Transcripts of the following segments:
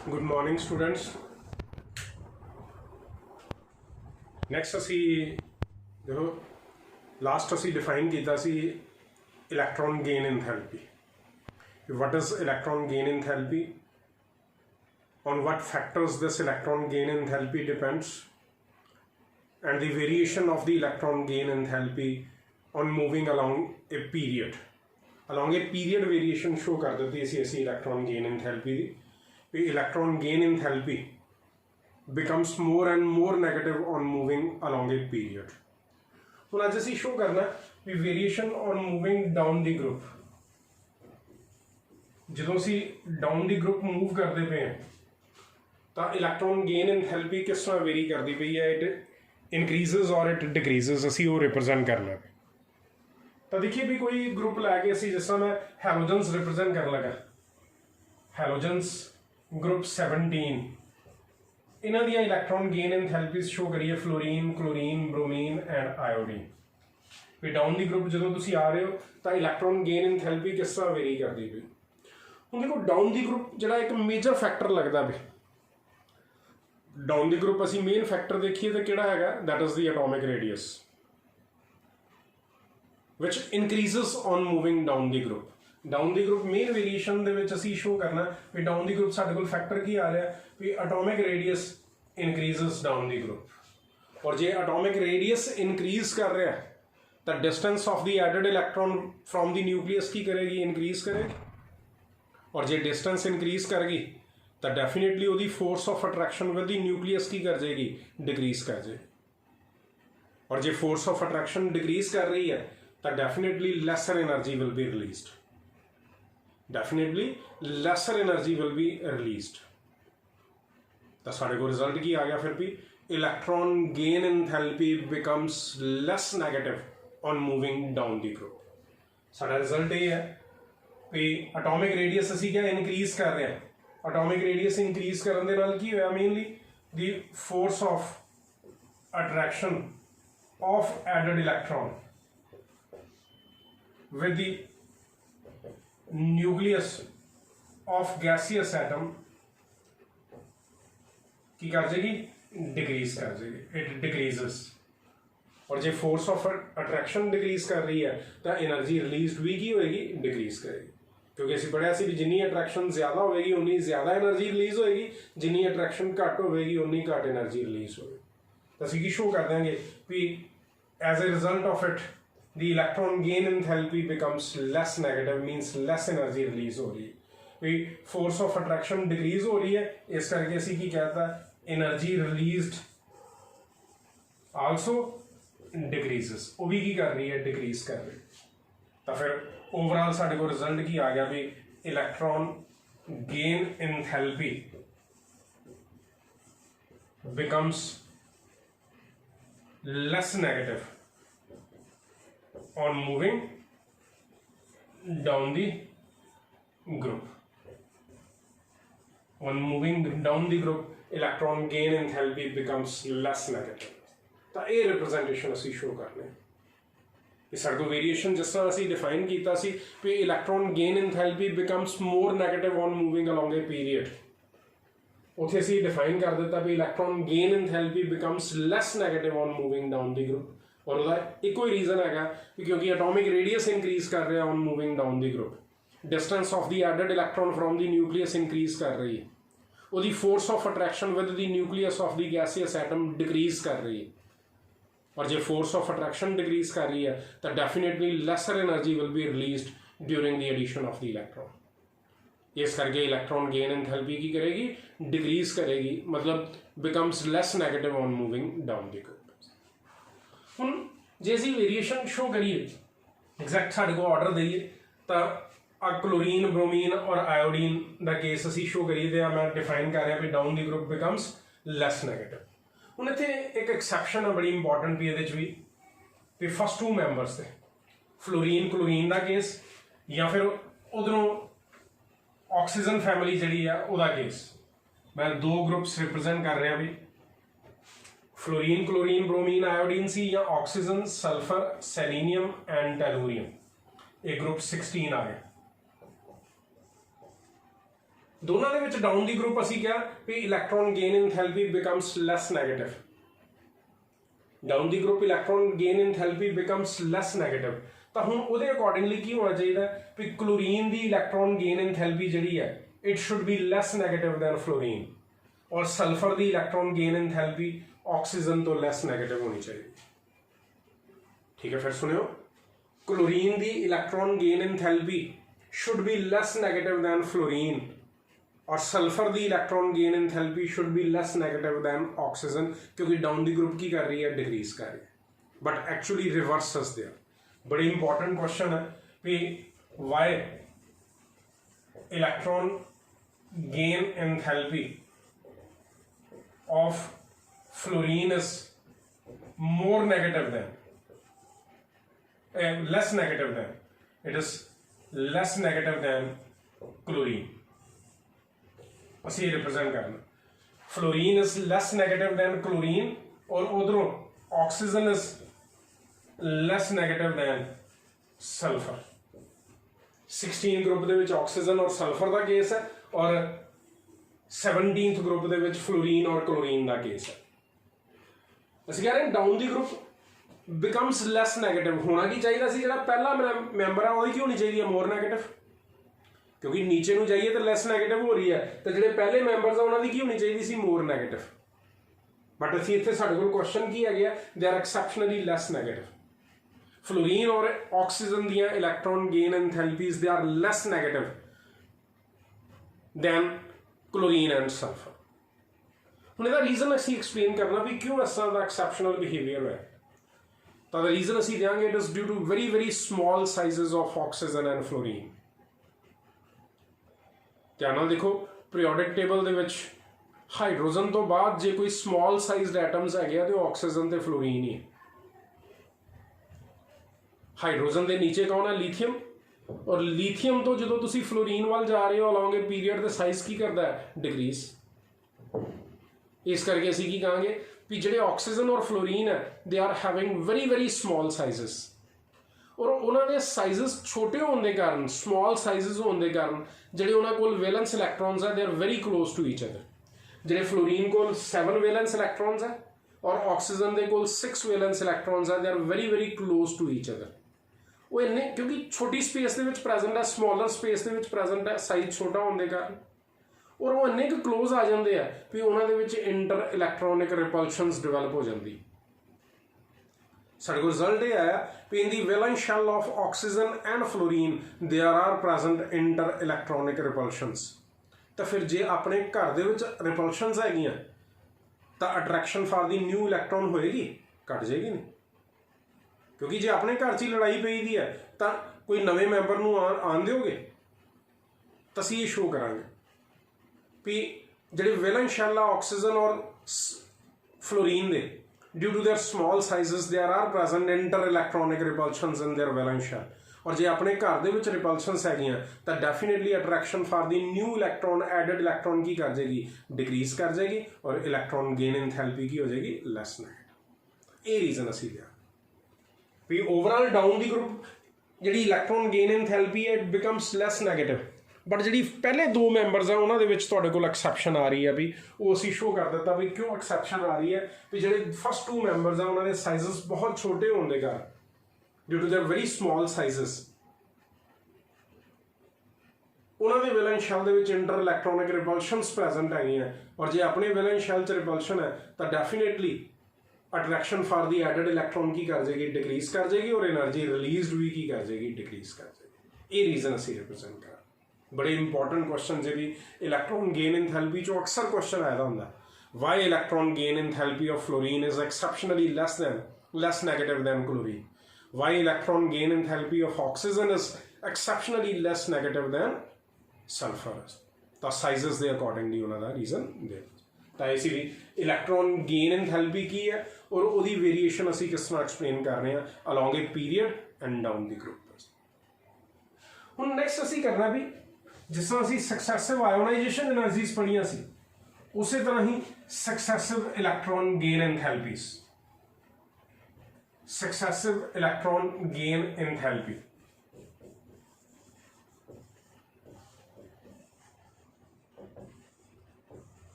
Good morning students. Next असी देखो last असी डिफाइन किया electron gain enthalpy. What is electron gain enthalpy, on what factors this electron gain enthalpy depends, and the variation of the electron gain enthalpy on moving along a period. Along a period variation show कर देती है ऐसी electron gain enthalpy the. electron gain enthalpy becomes more and more negative on moving along a period. ਹੁਣ ਅੱਜ ਅਸੀਂ show करना भी variation on moving down the group। ਜਦੋਂ ਅਸੀਂ down the group move करते पे हैं तो इलैक्ट्रॉन गेन एंथैल्पी किस तरह वेरी करती पई है, इट इनक्रीजेज और इट डिक्रीजेज, असी वो रिप्रजेंट करना। तो देखिए भी कोई ग्रुप लैके असी जिस तरह मैं हैलोजेंस रिप्रजेंट कर लगा, हैलोजेंस ग्रुप 17, इन्हां दी इलैक्ट्रॉन गेन एंथैल्पीज शो करिए fluorine, chlorine, bromine and iodine. भी डाउन दी ग्रुप जो तुसी आ रहे हो तो इलैक्ट्रॉन गेन एंथैल्पी किस तरह वेरी करती पई। हुण देखो डाउन दी ग्रुप जिहड़ा एक मेजर फैक्टर लगता भी डाउन द ग्रुप असी मेन फैक्टर देखिए तो किहड़ा हैगा, that is the atomic radius which increases on moving down the group. Down the group मेन वेरिएशन दे विच असी शो करना भी डाउन द ग्रुप साडे कोल फैक्टर की आ रहा है भी atomic radius increases down the group. और जे एटॉमिक रेडियस इनक्रीज कर रहा है तो distance of the added electron from the nucleus की करेगी, इनक्रीज करेगी। और जे डिस्टेंस इनक्रीज करेगी तो डेफिनेटली वो force of attraction with the nucleus की कर जाएगी, डिक्रीज कर जाएगी। और जो फोर्स ऑफ अट्रैक्शन डिक्रीज कर रही है तो definitely lesser energy will be released, definitely lesser energy will be released. तो साढ़े को रिजल्ट की आ गया फिर भी electron gain enthalpy becomes less negative on moving down the group. साढ़ा रिजल्ट ये है कि एटॉमिक रेडियस असी क्या इनक्रीज कर रहे हैं। एटॉमिक रेडियस इंक्रीज करने दे नाल की होया mainly the force of attraction of added electron with the nucleus of gaseous atom की कर जाएगी, डिक्रीज कर जाएगी, इट डिक्रीजेस। और जो फोर्स ऑफ अट्रैक्शन डिक्रीज कर रही है तो एनर्जी रिलीज भी की होएगी, डिक्रीज करेगी। क्योंकि असी पढ़िया सी भी जिन्नी अट्रैक्शन ज्यादा होगी उन्नी ज्यादा एनर्जी रिलीज होएगी, जिन्नी अट्रैक्शन घट होगी उन्नी घट एनर्जी रिलीज होगी। तो असी की शो कर देंगे भी as a result of it the electron gain enthalpy becomes less negative, means less energy release हो रही है। भी फोर्स ऑफ अट्रैक्शन डिक्रीज हो रही है, इस करके असी की कहता है एनर्जी रिलीज्ड आल्सो डिक्रीजेस, वो भी की कर रही है, डिक्रीज कर रही है। तो फिर ओवरऑल साढ़े को रिजल्ट की आ गया भी electron gain enthalpy becomes less negative on moving down the group. On moving down the group electron gain enthalpy becomes less negative. तो ये रिप्रेजेंटेशन असी शो करने साढ़े को वेरिएशन जिस तरह असी डिफाइन किया भी electron gain enthalpy becomes more negative on moving along a period, उत्थे असी डिफाइन कर दिता भी electron gain enthalpy becomes less negative on moving down the group. और उसका एक ही रीजन है क्योंकि एटॉमिक रेडियस इंक्रीज कर रहा है on moving down the group, distance of the added electron from the nucleus increase कर रही है, उसकी force of attraction with the nucleus of the gaseous atom decrease कर रही है। और जो फोर्स ऑफ अट्रैक्शन डिक्रीज कर रही है तो definitely lesser energy will be released during the addition of the electron. इस करके इलैक्ट्रॉन गेन एंथैल्पी की करेगी, डिक्रीज करेगी, मतलब becomes less negative on moving down the group. हुण जे असीं वेरिएशन शो करिए एग्जैक्ट साडे को ऑर्डर दईए तो क्लोरीन, ब्रोमीन और आयोडीन का केस असीं शो करिए तो मैं डिफाइन कर रहा भी down the group becomes less negative. ਹੁਣ ਇੱਥੇ एक एक्सैप्शन है बड़ी इंपॉर्टेंट भी ये भी फस्ट 2 मैंबर्स थे फ्लोरीन क्लोरीन का केस या फिर उधरों ऑक्सीजन फैमिली जी है वह केस। मैं 2 ग्रुप्स रिप्रजेंट कर रहा भी फ्लोरीन क्लोरीन ब्रोमीन आयोडीन सी या oxygen sulphur selenium and tellurium, एक ग्रुप 16 आ गया। दोनों के विच डाउन दी ग्रुप असी क्या भी electron gain enthalpy becomes less negative, down the group electron gain enthalpy becomes less negative. तो हुण उहदे अकॉर्डिंगली की होना चाहिए भी क्लोरीन दी इलैक्ट्रॉन गेन एंथैल्पी जिहड़ी है it should be less negative than fluorine, और सल्फर दी इलैक्ट्रॉन गेन एंथैल्पी ऑक्सीजन तो लैस नेगेटिव होनी चाहिए। ठीक है, फिर सुनियो, क्लोरीन दी electron gain enthalpy should be less negative than fluorine, और सल्फर दी electron gain enthalpy should be less negative than oxygen, क्योंकि डाउन दी ग्रुप की कर रही है, डिक्रीज कर रही है, but actually reverse is there. बड़ी इंपॉर्टेंट क्वेश्चन है कि why electron gain enthalpy of fluorine is more negative than less negative than, it is less negative than chlorine। ਅਸੀਂ रिप्रेजेंट करना fluorine is less negative than chlorine, और उधरों oxygen is less negative than sulphur. 16 group दे विच oxygen और sulphur का case है, और 17th ग्रुप दे विच फ्लोरीन और क्लोरीन का केस है। ਅਸੀਂ कह रहे हैं down the group becomes less negative. होना की चाहिए सी जो पहला मैंबर है वही की होनी चाहिए मोर नेगेटिव, क्योंकि नीचे ਨੂੰ जाइए तो लैस नेगेटिव हो रही है, तो जो पहले मैंबरस है उन्होंने की होनी चाहिए सी मोर नेगेटिव, बट असी इतने साढ़े को क्वेश्चन की है they are exceptionally less negative. Fluorine और ऑक्सीजन दी electron gain enthalpies they are less negative than chlorine and sulphur. हुण इहदा रीजन असी एक्सप्लेन करना भी क्यों इस तरह का एक्सैप्शनल बिहेवियर है। तो रीजन असी देंगे it is due to very very small sizes of oxygen and fluorine. ध्यान नाल देखो, पीरियोडिक टेबल दे विच हाइड्रोजन तो बाद जे कोई स्मॉल साइज्ड एटम्स है तो ऑक्सीजन ते फ्लोरीन ही है। हाइड्रोजन के नीचे कौन है? लिथियम, और लिथियम तो जो तुसी फ्लोरीन वाल जा रहे हो along a period, the size की करता है? डिक्रीज। इस करके असी की कहांगे भी जो ऑक्सीजन और फ्लोरीन है they are having very very small sizes, और उन्होंने साइजेस छोटे होने के कारण, स्मॉल साइजेस होने के कारण जो उन्होंने को वैलेंस इलैक्ट्रॉन्स है they are very close to each other. जो फ्लोरीन को 7 वैलेंस इलैक्ट्रॉन्स है और ऑक्सीजन के को 6 वैलेंस इलैक्ट्रॉन्स है, they are very very close to each other. वो इन्ने क्योंकि छोटी स्पेस के प्रेजेंट है, स्मॉलर स्पेस के प्रेजेंट है, साइज छोटा होने के कारण, और वो इन्ने क्लोज आ जाते हैं भी उन्होंने इंटर इलैक्ट्रॉनिक रिपल्शनस डिवेलप हो जाती। साढ़े को रिजल्ट ये आया भी in the valence shell of oxygen and fluorine there are present inter electronic repulsions. तो फिर जे अपने घर दे विच रिपल्शनस हैगियां तो attraction for the new electron होएगी? घट जाएगी नहीं, क्योंकि जे अपने घर च लड़ाई पई दी है तो कोई नवे मैंबर नूं आन दोगे? तो असीं ये शो करांगे भी जिहड़े वैलेंस शेल आ ऑक्सीजन और फ्लोरीन दे due to their small sizes there are present inter electronic repulsions in their valence shell, और जे अपने घर दे विच रिपल्शनस हैगियां तो definitely attraction for the new electron added electron की कर जाएगी? डिक्रीज कर जाएगी, और इलैक्ट्रॉन गेन एंथैल्पी की हो जाएगी? Lace negative. ये रीजन असी दिया भी ओवरऑल डाउन दी ग्रुप जी इलैक्ट्रॉन गेन एंथैल्पी है it becomes less negative, but जी पहले दो मैंबरस है उन्होंने एक्सैप्शन आ रही है भी वो असी शो कर दिता भी क्यों एक्सैप्शन आ रही है भी जो फस्ट 2 मैंबरस है उन्होंने साइजेस बहुत छोटे होने के कारण due to their very small sizes उन्होंने वैलेंस शेल दे विच इंटर इलैक्ट्रॉनिक रिपल्शनस प्रेजेंट है, और जो अपने वैलेंस शेल च रिपल्शन है तो definitely attraction for the added electron की कर जाएगी? डिक्रीज कर जाएगी, और एनर्जी रिलीज भी की कर जाएगी? डिक्रीज कर जाएगी। ये रीजन असी रिप्रेजेंट करा। बड़े इंपॉर्टेंट क्वेश्चन जी इलैक्ट्रॉन गेन एंथैल्पी चो अक्सर क्वेश्चन आया होंगे, why electron gain enthalpy of fluorine is exceptionally less negative than chlorine, why electron gain enthalpy of oxygen is exceptionally less negative than sulfur। तो sizes दे accordingly उन्होंने reason दे तो इसी electron gain enthalpy की है और उसकी वेरीएशन असी किस तरह एक्सप्लेन कर रहे हैं along a period and down the group. हुण नैक्सट असी करना भी जिस तरह असी सक्सैसिव आयोनाइजेशन एनर्जीज पढ़िया सी उस तरह ही successive electron gain enthalpies, successive electron gain enthalpy.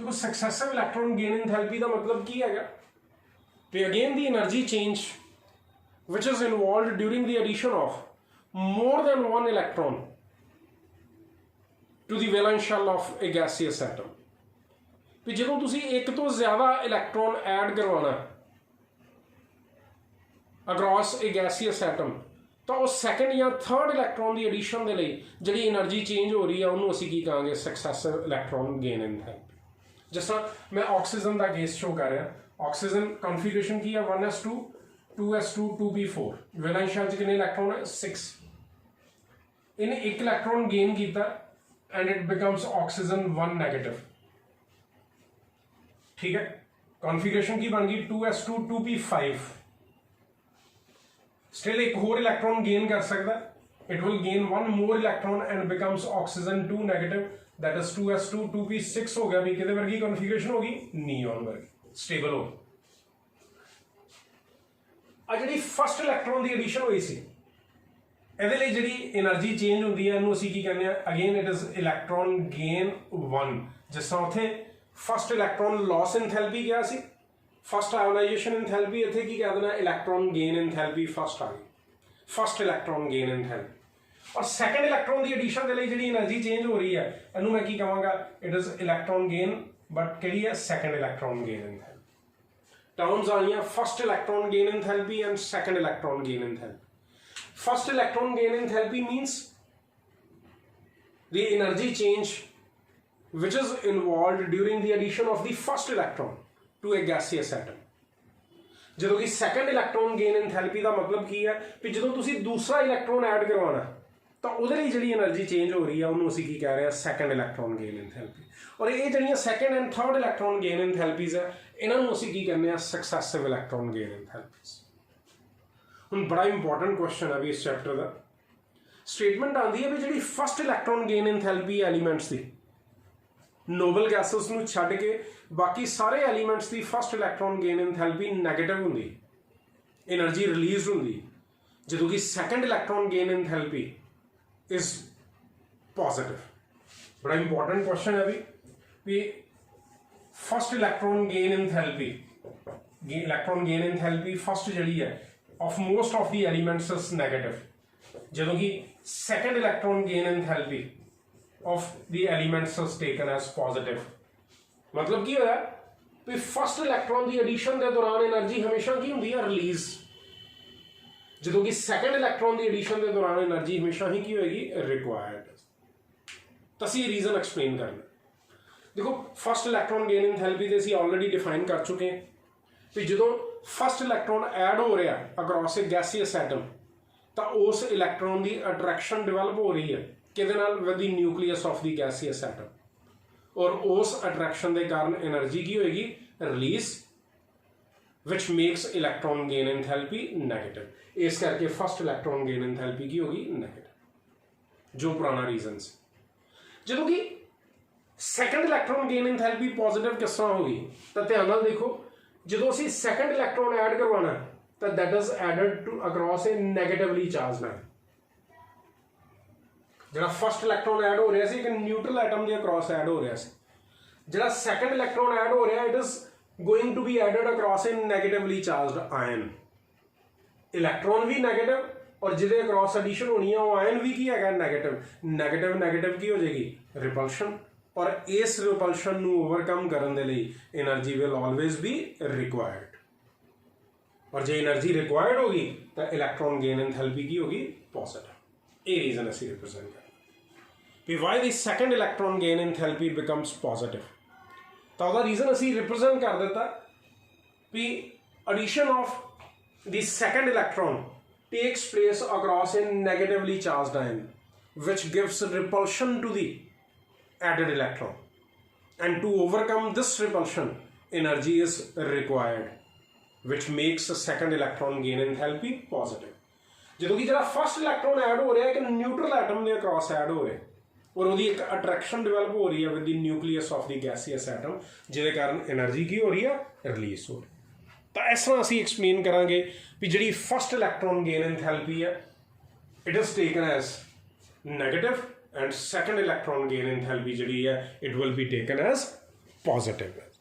देखो सक्सेसिव इलैक्ट्रॉन गेन एंथैल्पी का मतलब की है, तो again the energy change which is involved during the addition of more than one electron to the valence shell of a gaseous atom. भी जो तुसी एक तो ज्यादा इलैक्ट्रॉन ऐड करवाना अक्रॉस ए गैसियस एटम, तो उस सैकेंड या थर्ड इलैक्ट्रॉन की एडिशन के लिए जी एनर्जी चेंज हो रही है उन्होंने असीं की कहांगे सक्सेसिव इलैक्ट्रॉन गेन एंथैल्पी। जिस तरह मैं ऑक्सीजन का केस शो कर रहा, ऑक्सीजन कॉन्फिगरेशन की है 1s2 2s2 2p4, valence shell च कितने इलैक्ट्रॉन है 6। इन्हें एक इलैक्ट्रॉन गेन किया and it becomes oxygen 1 negative, ठीक है। कॉन्फिगरेशन की बन गई 2s2 2p5। स्टिल एक होर इलैक्ट्रॉन गेन कर सकता, it will gain one more electron and becomes oxygen 2 negative, that is 2s2 2p6 हो गया। भी कितने वर्गी कॉन्फिगरेशन होगी, नियॉन वर्गी, स्टेबल हो। आ जी फस्ट इलैक्ट्रॉन की एडिशन हुई सी, ਇਹਦੇ ਲਈ ਜਿਹੜੀ એનર્ਜੀ ਚੇਂਜ ਹੁੰਦੀ ਹੈ ਇਹਨੂੰ ਅਸੀਂ ਕੀ ਕਹਿੰਦੇ ਆ, again it is electron gain 1। ਜਿਸ ਤਰ੍ਹਾਂ ਉੱਥੇ ਫਸਟ ਇਲੈਕਟ੍ਰੋਨ ਲਾਸ ਐਂਥੈਲਪੀ ਗਿਆ ਸੀ, फस्ट आयोनाइजेशन एंथैल्पी, इतने की कह देना इलैक्ट्रॉन गेन एंथैल्पी फस्ट आ गई, फस्ट इलैक्ट्रॉन गेन एंथैल्पी। और सैकेंड इलैक्ट्रॉन की एडिशन के लिए जी एनर्जी चेंज हो रही है इनू मैं की कहूँगा, it is electron gain, but कि है second electron gain enthalpy. Terms आ गई first electron gain enthalpy and second electron gain enthalpy. First electron gain enthalpy means the energy change which is involved during the addition of the first electron to a gaseous atom। ਜਦੋਂ कि second electron gain enthalpy का मतलब की है कि जो तुसी दूसरा इलैक्ट्रॉन ऐड करवाना तो उहदे लई जिहड़ी एनर्जी चेंज हो रही है उन्होंने असीं की कह रहे हैं सैकेंड इलैक्ट्रॉन गेन एंथैल्पी। और ये जिहड़ियां second and third electron gain enthalpies है इन्होंने असीं की कहने हैं सक्सेसिव इलैक्ट्रॉन गेन एंथैल्पीज। हुण बड़ा इंपॉर्टेंट क्वेश्चन है भी इस चैप्टर का, स्टेटमेंट आती है भी जिहड़ी first electron gain enthalpy elements की नोबल गैसेस नूं छड्ड के बाकी सारे एलीमेंट्स की first electron gain enthalpy negative हुंदी, एनर्जी रिलीज हुंदी, जो कि second electron gain enthalpy is positive. बड़ा इंपॉर्टेंट क्वेश्चन है भी first electron gain enthalpy, electron gain enthalpy first जी है of most of the elements is negative, जो कि second electron gain enthalpy of the elements is taken as positive. मतलब की होया भी फस्ट इलैक्ट्रॉन की एडिशन के दौरान एनर्जी हमेशा की होंगी है रिलीज, जो कि सैकेंड इलैक्ट्रॉन की एडिशन के दौरान एनर्जी हमेशा ही की होगी रिक्वायर्ड। तो असीं रीजन एक्सप्लेन करना। देखो फस्ट इलैक्ट्रॉन गेन एंथैल्पी तो असीं ऑलरेडी डिफाइन कर चुके हैं भी जो फस्ट इलैक्ट्रॉन ऐड हो रहा अक्रॉस ए गैसियस एटम तो उस इलैक्ट्रॉन की अट्रैक्शन डिवेलप हो रही है किहदे नाल with the nucleus of the gaseous atom, और उस अट्रैक्शन के कारण एनर्जी की होगी release which makes electron gain enthalpy negative. इस करके फस्ट इलैक्ट्रॉन गेन एंथैल्पी की होगी नैगेटिव, जो पुराना रीजन से। जो कि second electron gain enthalpy positive किस तरह होगी तो ध्यान नाल देखो, जो असीं सैकेंड इलैक्ट्रॉन ऐड करवाना तो that is added to across a negatively charge matter. जो फस्ट इलैक्ट्रॉन ऐड हो रहा है एक न्यूट्रल एटम के अक्रॉस ऐड हो रहा है, जो सैकेंड इलैक्ट्रॉन ऐड हो रहा है it is going to be added across a negatively charge ion. Electron भी नैगेटिव और जिहदे अक्रॉस एडिशन होनी है वो आयन भी की है नैगेटिव, नैगेटिव नैगेटिव की हो जाएगी रिपल्शन, और इस रिपल्शन नूं ओवरकम करने के लिए energy will always be required. और जो एनर्जी रिक्वायर्ड होगी तो इलैक्ट्रॉन गेन एंथैल्पी की होगी पॉजिटिव। ये रीजन असीं रिप्रेजेंट करें why the second electron gain enthalpy becomes positive। तो उसका रीजन असीं रिप्रेजेंट कर दिता भी addition of the second electron takes place across a negatively charged ion which gives repulsion to the added electron, and to overcome this repulsion energy is required which makes the second electron gain enthalpy positive। जो कि जो first electron add हो रहा है एक neutral atom के across add हो रहा है और वो एक अट्रैक्शन डिवेलप हो रही है with the nucleus of the gaseous atom, जिहदे कारण एनर्जी की हो रही है रिलीज हो रही है। तो इस तरह असीं एक्सप्लेन करांगे भी जिहड़ी फस्ट इलैक्ट्रॉन गेन एंथैल्पी है it is taken as negative and second electron gain enthalpy जिहड़ी है it will be taken as positive ਹੈ।